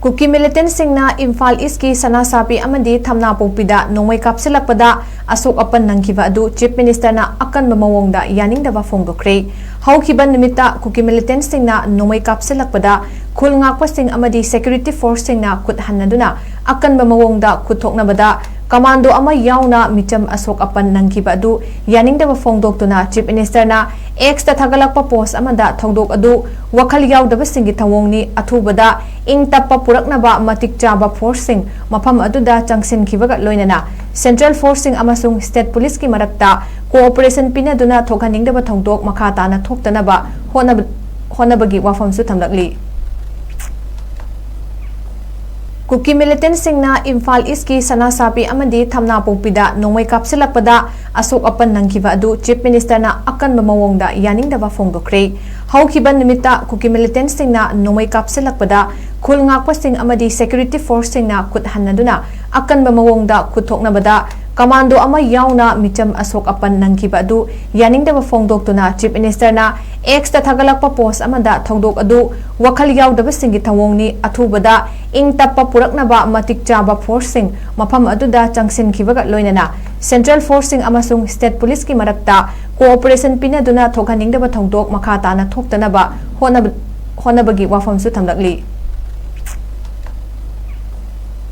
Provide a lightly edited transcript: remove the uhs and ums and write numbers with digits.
KUKI militant SINGNA Imphal East ki Sana Sapi amadi Thamna Pokpida Nongmei KAPSINLAKPADA ASOK APAN NANGKHIBA adu Chief Minister na Akanba Mawongda Yaningdaba Phongdokkhre Haukiba nimita KUKI militant SINGNA Nongmei KAPSINLAKPADA khul ngakpa sing amadi security force SINGNA khut hannaduna Akanba Mawongda khuthoknabada Kamando ama yauna micham ASOK APAN NANGKHIBA adu Yaningdaba Phongdoktuna Chief Minister na X ta thagalakpa post amada thongdok adu wakhal yaudaba singi thawong ni athubada ing tappa puraknaba matik chaba force sing mafam aduda changsin khibaga loinana Central Forcing amasung State Police ki marakta cooperation pinaduna thokhaningdaba thongdok makha tana thoktanaba honabagi wafam su thamlakli KUKI militant SINGNA Imphal East ki Sana Sapi amadi Thamna Pokpida Nongmei KAPSINLAKPADA ASOK APAN NANGKHIBA adu Chief Minister na Akanba Mawongda Yaningdaba Phongdokkhre Haukiba nimita KUKI militant SINGNA Nongmei KAPSINLAKPADA khul ngakpa sing amadi security force SINGNA khut hannaduna Akanba Mawongda khuthoknabada Kamando ama yauna micham ASOK APAN NANGKHIBA adu Yaningdaba Phongdoktuna Chief Minister na X ta thagalakpa post amada thongdok adu wakhal yaudaba singi thawong ni athubada ing tappa puraknaba matik chaba force sing mafam aduda changsin khibaga loinana Central Forcing amasung State Police ki marakta cooperation pinaduna thokhaningdaba thongdok makha tana thoktanaba honabagi wafam su thamlakli